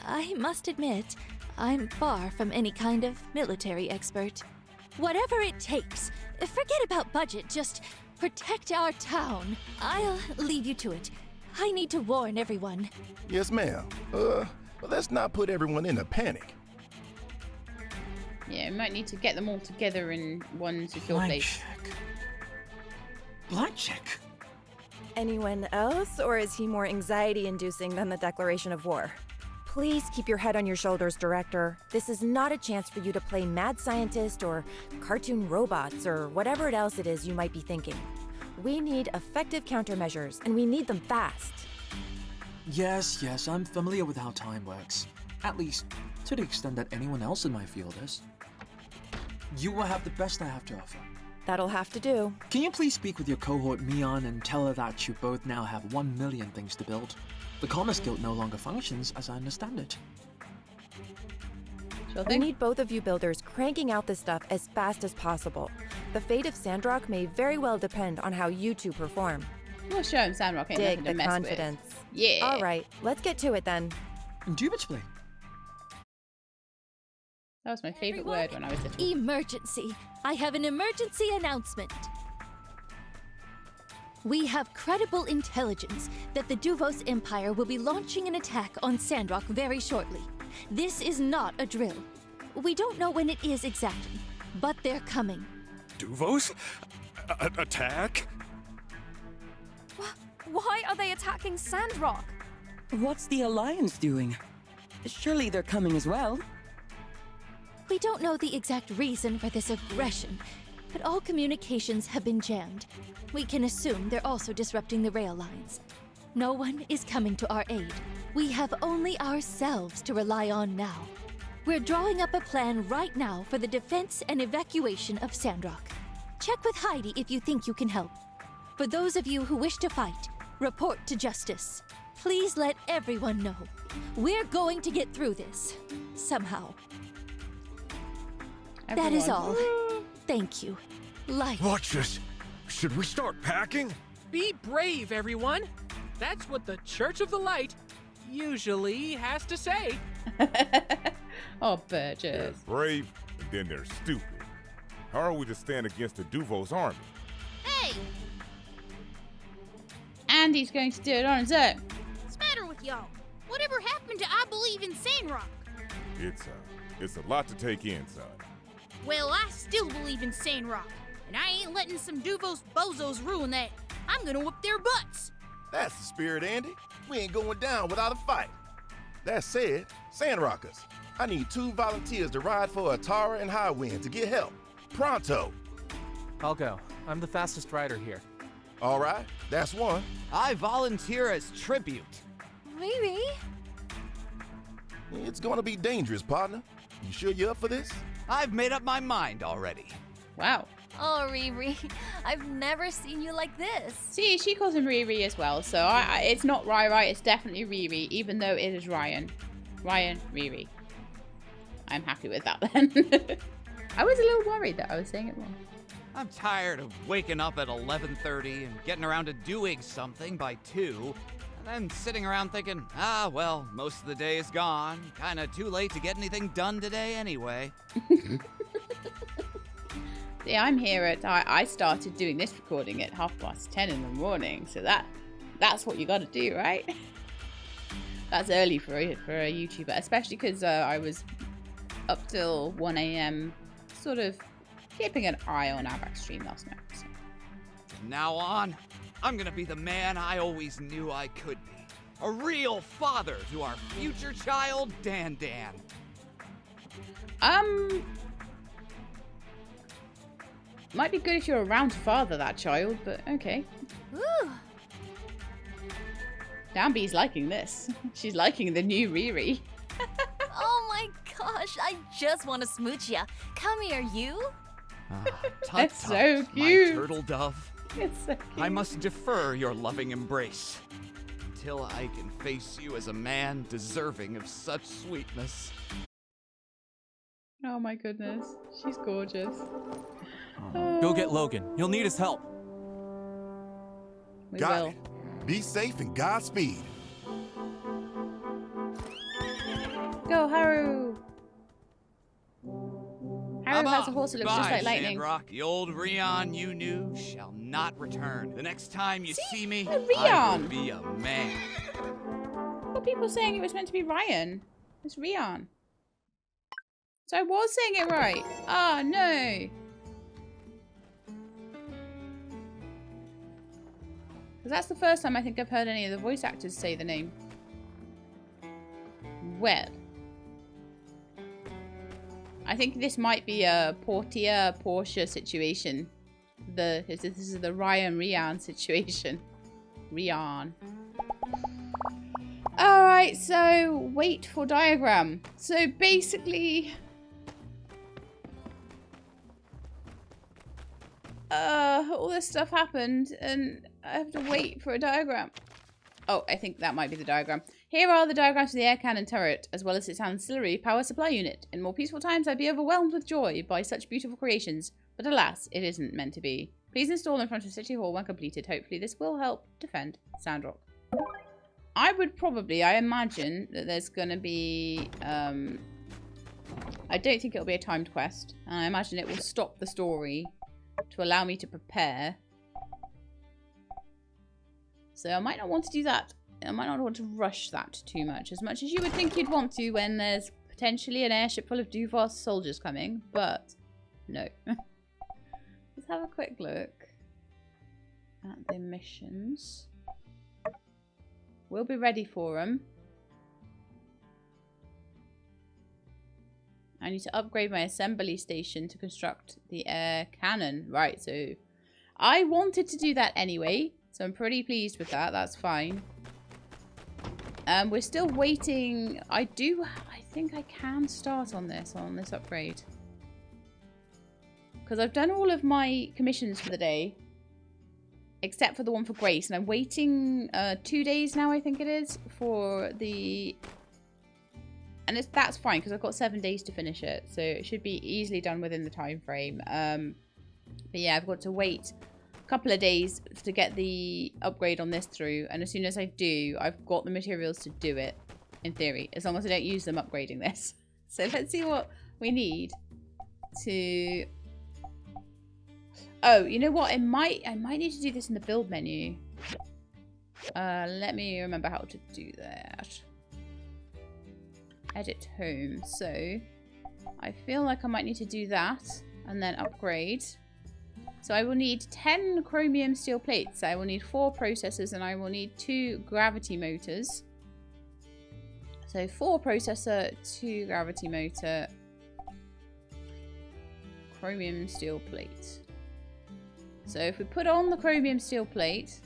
I must admit, I'm far from any kind of military expert. Whatever it takes, forget about budget, just protect our town. I'll leave you to it. I need to warn everyone. Yes, ma'am. But let's not put everyone in a panic. Yeah, we might need to get them all together in one secure Blank place. check. Blank check? Anyone else, or is he more anxiety-inducing than the declaration of war? Please keep your head on your shoulders, Director. This is not a chance for you to play mad scientist or cartoon robots or whatever else it is you might be thinking. We need effective countermeasures, and we need them fast. Yes, I'm familiar with how time works. At least, to the extent that anyone else in my field is. You will have the best I have to offer. That'll have to do. Can you please speak with your cohort Mion and tell her that you both now have 1 million things to build? The Commerce Guild no longer functions as I understand it. Sure We thing. need both of you builders cranking out this stuff as fast as possible. The fate of Sandrock may very well depend on how you two perform. We'll show him Sandrock ain't Dig nothing to the mess confidence. with. Yeah. All right, let's get to it then. Indubitably. That was my favorite Everyone, word when I was little. Emergency. I have an emergency announcement. We have credible intelligence that the Duvos Empire will be launching an attack on Sandrock very shortly. This is not a drill. We don't know when it is exactly, but they're coming. Duvos? Attack? Why are they attacking Sandrock? What's the Alliance doing? Surely they're coming as well. We don't know the exact reason for this aggression, but all communications have been jammed. We can assume they're also disrupting the rail lines. No one is coming to our aid. We have only ourselves to rely on now. We're drawing up a plan right now for the defense and evacuation of Sandrock. Check with Heidi if you think you can help. For those of you who wish to fight, report to justice. Please let everyone know. We're going to get through this. Somehow. That is all. Thank you. Light. Watch this. Should we start packing? Be brave, everyone. That's what the Church of the Light usually has to say. Oh, They're Burgess. brave, and then they're stupid. How are we to stand against the Duvos army? Hey, And he's going to do it on his own. what's the matter with y'all? Whatever happened to I believe in Sandrock? It's a lot to take in, son. Well, I still believe in Sandrock, and I ain't letting some Duvos bozos ruin that. I'm gonna whip their butts. That's the spirit, Andy. We ain't going down without a fight. That said, Sandrockers, I need 2 volunteers to ride for Atara and Highwind to get help. Pronto. I'll go. I'm the fastest rider here. All right, that's 1. I volunteer as tribute. Maybe. It's gonna be dangerous, partner. You sure you're up for this? I've made up my mind already. Wow. Oh, Riri, I've never seen you like this. See, she calls him Riri as well, so it's not Rai, it's definitely Riri, even though it is Ryan. Ryan, Riri. I'm happy with that then. I was a little worried that I was saying it wrong. I'm tired of waking up at 11:30 and getting around to doing something by 2, and then sitting around thinking, well, most of the day is gone. Kinda too late to get anything done today anyway. See, I'm here at, I started doing this recording at 10:30 in the morning, so that's what you gotta do, right? That's early for a YouTuber, especially because I was up till 1 a.m. sort of keeping an eye on our stream last night. So. From now on, I'm gonna be the man I always knew I could be. A real father to our future child, Dan. Might be good if you're around to father that child, but okay. Woo. Danby's liking this. She's liking the new Riri. Oh my gosh, I just want to smooch ya. Come here, you. Tut, That's so tut, cute. My turtle dove. It's so cute. I must defer your loving embrace until I can face you as a man deserving of such sweetness. Oh my goodness. She's gorgeous. Go get Logan. You'll need his help. We Got will. it. Be safe and Godspeed. Go, Haru! Haru has a horse that looks just Goodbye, like lightning. Sandrock. The old Rion you knew shall not return. The next time you see me, I Rion. will be a man. What are people saying it was meant to be Ryan? It's Rion. So I was saying it right. Ah, no. Because that's the first time I think I've heard any of the voice actors say the name. Well, I think this might be a Portia situation. This is the Rian situation. Rian. Alright, so wait for diagram. So basically, all this stuff happened and I have to wait for a diagram. Oh, I think that might be the diagram. Here are the diagrams for the air cannon turret, as well as its ancillary power supply unit. In more peaceful times, I'd be overwhelmed with joy by such beautiful creations, but alas, it isn't meant to be. Please install in front of City Hall when completed. Hopefully this will help defend Sandrock. I imagine that there's going to be, I don't think it'll be a timed quest. I imagine it will stop the story to allow me to prepare. So I might not want to do that. I might not want to rush that too much. As much as you would think you'd want to when there's potentially an airship full of Duvos soldiers coming. But, no. Let's have a quick look at the missions. We'll be ready for them. I need to upgrade my assembly station to construct the air cannon. Right, so I wanted to do that anyway. So I'm pretty pleased with that. That's fine. We're still waiting. I think I can start on this upgrade. Because I've done all of my commissions for the day. Except for the one for Grace. And I'm waiting 2 days now, I think it is, for the... And that's fine, because I've got 7 days to finish it. So it should be easily done within the time frame. But yeah, I've got to wait a couple of days to get the upgrade on this through. And as soon as I do, I've got the materials to do it, in theory. As long as I don't use them upgrading this. So let's see what we need to... Oh, you know what? I might need to do this in the build menu. Let me remember how to do that. Edit home. So, I feel like I might need to do that and then upgrade. So I will need 10 chromium steel plates. I will need 4 processors and I will need 2 gravity motors. So 4 processor, 2 gravity motor, chromium steel plate. So if we put on the chromium steel plate,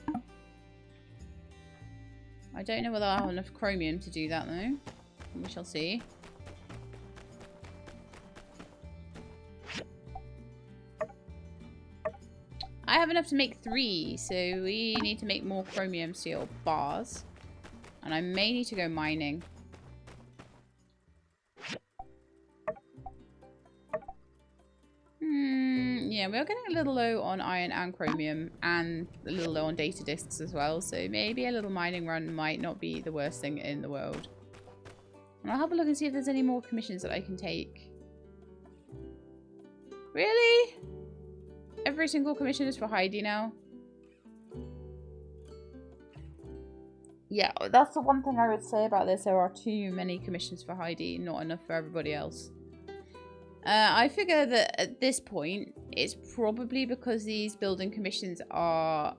I don't know whether I'll have enough chromium to do that though. We shall see. I have enough to make 3, so we need to make more chromium steel bars. And I may need to go mining. Yeah, we're getting a little low on iron and chromium, and a little low on data discs as well, so maybe a little mining run might not be the worst thing in the world. And I'll have a look and see if there's any more commissions that I can take. Really? Every single commission is for Heidi now? Yeah, that's the one thing I would say about this. There are too many commissions for Heidi, not enough for everybody else. I figure that at this point, it's probably because these building commissions are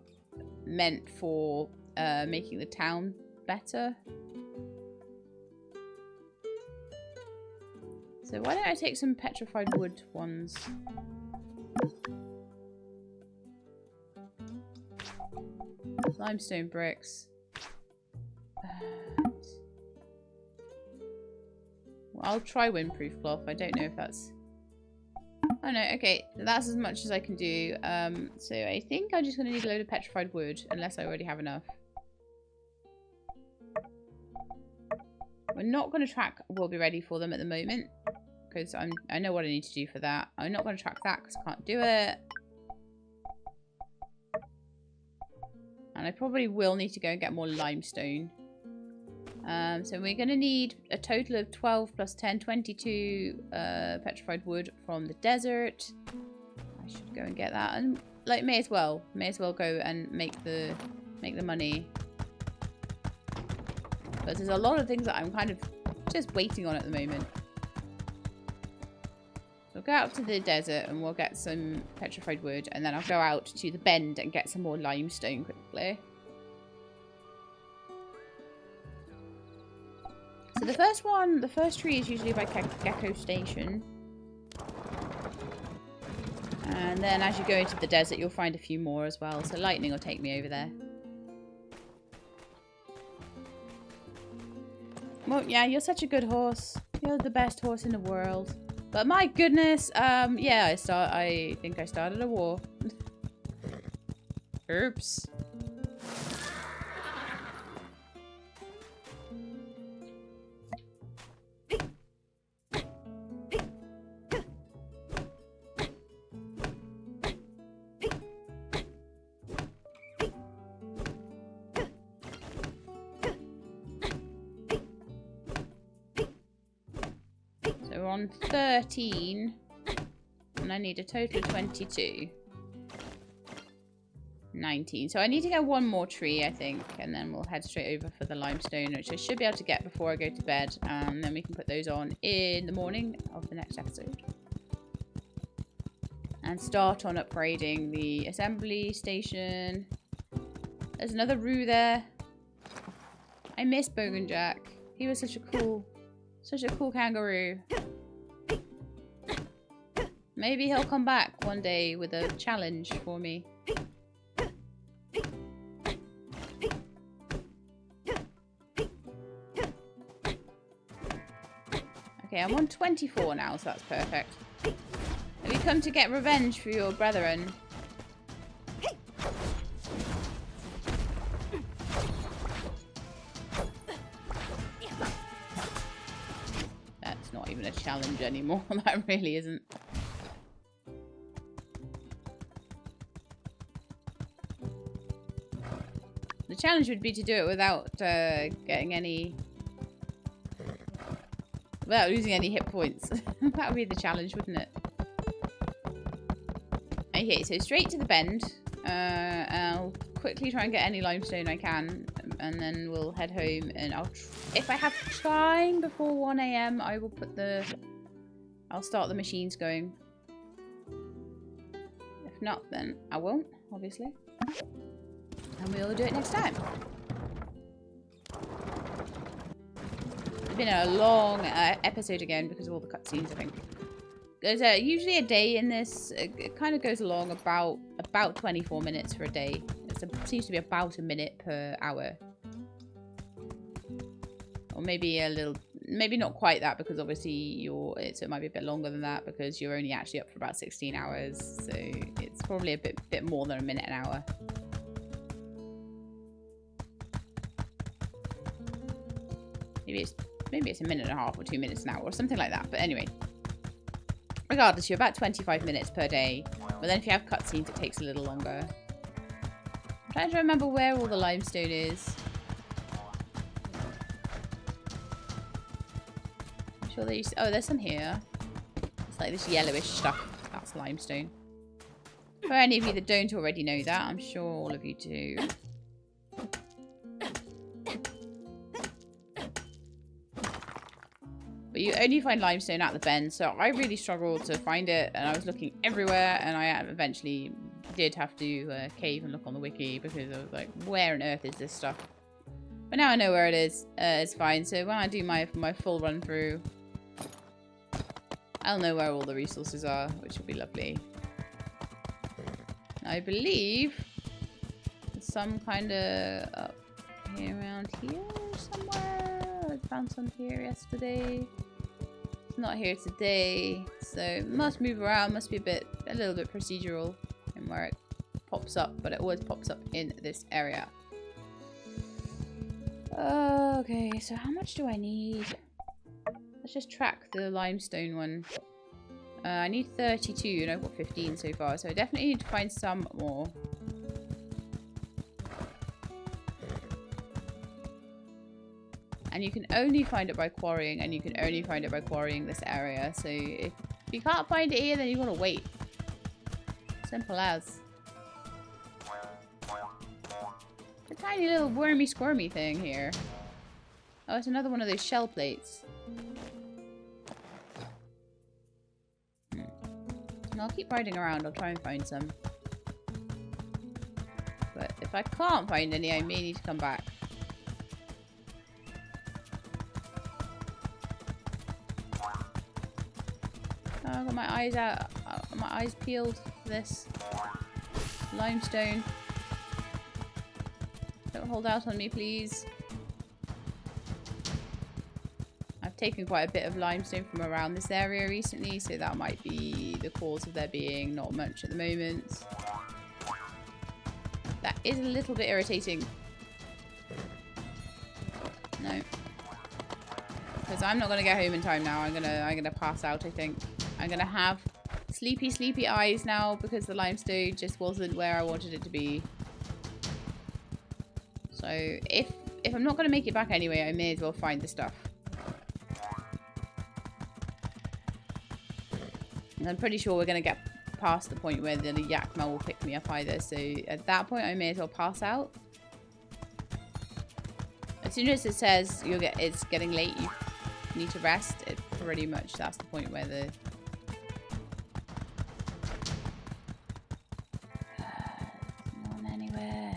meant for making the town better. So why don't I take some petrified wood ones? Limestone bricks. Well, I'll try windproof cloth. I don't know if that's... Oh no, okay. That's as much as I can do. So I think I'm just going to need a load of petrified wood, unless I already have enough. We're not going to track We'll Be Ready for them at the moment, because I know what I need to do for that. I'm not going to track that because I can't do it. And I probably will need to go and get more limestone. So we're going to need a total of 12 plus 10, 22 petrified wood from the desert. I should go and get that. And like, may as well go and make the money. But there's a lot of things that I'm kind of just waiting on at the moment. So we'll go out to the desert and we'll get some petrified wood, and then I'll go out to the bend and get some more limestone quickly. So So the first tree is usually by Gecko Station. And then as you go into the desert, you'll find a few more as well. So lightning will take me over there. Well, yeah, you're such a good horse. You're the best horse in the world. But my goodness, yeah, I think I started a war. Oops. On 13 and I need a total of 22. 19. So I need to get one more tree, I think, and then we'll head straight over for the limestone, which I should be able to get before I go to bed, and then we can put those on in the morning of the next episode and start on upgrading the assembly station. There's another roo there. I miss Bogan Jack. He was such a cool kangaroo. Maybe he'll come back one day with a challenge for me. Okay, I'm on 24 now, so that's perfect. Have you come to get revenge for your brethren? That's not even a challenge anymore. That really isn't. The challenge would be to do it without without losing any hit points. That would be the challenge, wouldn't it? Okay, so straight to the bend. I'll quickly try and get any limestone I can, and then we'll head home. And if I have time before 1 AM, I will I'll start the machines going. If not, then I won't, obviously. And we'll do it next time. It's been a long episode again because of all the cutscenes, I think. There's usually a day in this. It kind of goes along about 24 minutes for a day. It seems to be about a minute per hour. Or maybe a little, maybe not quite that, because obviously so it might be a bit longer than that because you're only actually up for about 16 hours. So it's probably a bit more than a minute an hour. Maybe it's a minute and a half or 2 minutes an hour or something like that. But anyway, regardless, you're about 25 minutes per day. But then if you have cutscenes, it takes a little longer. I'm trying to remember where all the limestone is. I'm sure they oh, there's some here. It's like this yellowish stuff. That's limestone. For any of you that don't already know that, I'm sure all of you do. But you only find limestone at the bend, so I really struggled to find it, and I was looking everywhere, and I eventually did have to cave and look on the wiki, because I was like, where on earth is this stuff? But now I know where it is. It's fine. So when I do my full run through, I'll know where all the resources are, which will be lovely. I believe there's some kind of up here around here somewhere. I found some here yesterday. It's not here today, so it must move around. Must be a little bit procedural in where it pops up, but it always pops up in this area. Okay, so how much do I need? Let's just track the limestone one. I need 32 and I've got 15 so far, so I definitely need to find some more. And you can only find it by quarrying, and you can only find it by quarrying this area. So if you can't find it here, then you want to wait. Simple as. A tiny little wormy squirmy thing here. Oh, it's another one of those shell plates. And I'll keep riding around. I'll try and find some. But if I can't find any, I may need to come back. I've got my eyes out, my eyes peeled for this. Limestone. Don't hold out on me, please. I've taken quite a bit of limestone from around this area recently, so that might be the cause of there being not much at the moment. That is a little bit irritating. No. Because I'm not gonna get home in time now. I'm gonna pass out, I think. I'm gonna have sleepy eyes now because the limestone just wasn't where I wanted it to be. So if I'm not gonna make it back anyway, I may as well find the stuff. And I'm pretty sure we're gonna get past the point where the Yakma will pick me up either. So at that point, I may as well pass out. As soon as it says it's getting late, you need to rest. It pretty much that's the point where the not anywhere.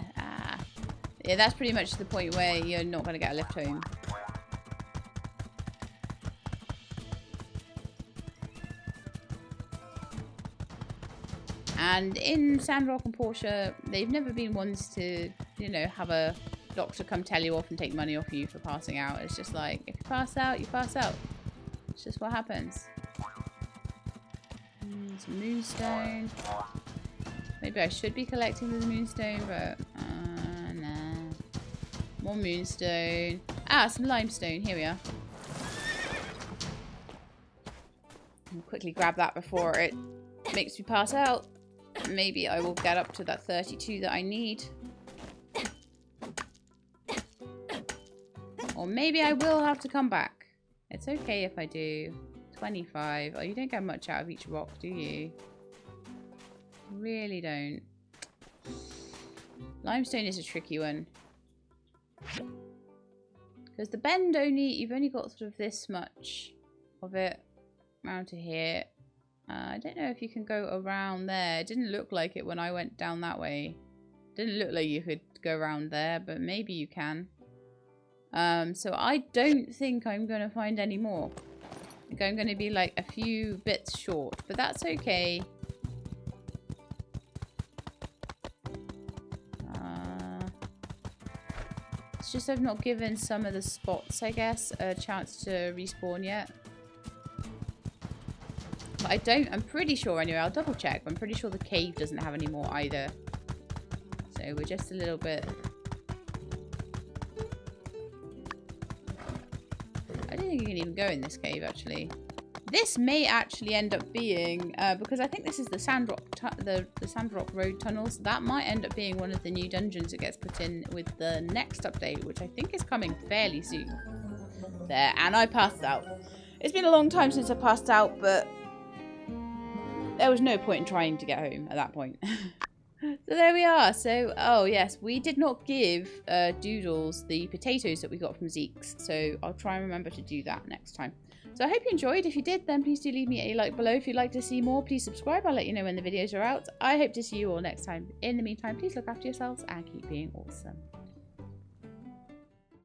Yeah, that's pretty much the point where you're not gonna get a lift home. And in Sandrock and Portia, they've never been ones to, you know, have a doctor come tell you off and take money off you for passing out. It's just like, if you pass out, you pass out. It's just what happens. Some moonstone. Maybe I should be collecting the moonstone, but nah. More moonstone. Some limestone. Here we are. I'll quickly grab that before it makes me pass out. Maybe I will get up to that 32 that I need. Or maybe I will have to come back. It's okay if I do. 25. Oh, you don't get much out of each rock, do you? Really don't. Limestone is a tricky one. Because the bend you've only got sort of this much of it around to here. I don't know if you can go around there. It didn't look like it when I went down that way. Didn't look like you could go around there, but maybe you can. So I don't think I'm going to find any more. I think I'm going to be like a few bits short, but that's okay. It's just I've not given some of the spots, I guess, a chance to respawn yet. But I'm pretty sure anyway, I'll double check, but I'm pretty sure the cave doesn't have any more either. So we're just a little bit... I don't think you can even go in this cave, actually. This may actually end up being, because I think this is the Sandrock, the Sandrock Road tunnels. That might end up being one of the new dungeons that gets put in with the next update, which I think is coming fairly soon. There, and I passed out. It's been a long time since I passed out, but there was no point in trying to get home at that point. So there we are. So, oh yes, we did not give Doodles the potatoes that we got from Zeke's. So I'll try and remember to do that next time. So I hope you enjoyed. If you did, then please do leave me a like below. If you'd like to see more, please subscribe. I'll let you know when the videos are out. I hope to see you all next time. In the meantime, please look after yourselves and keep being awesome.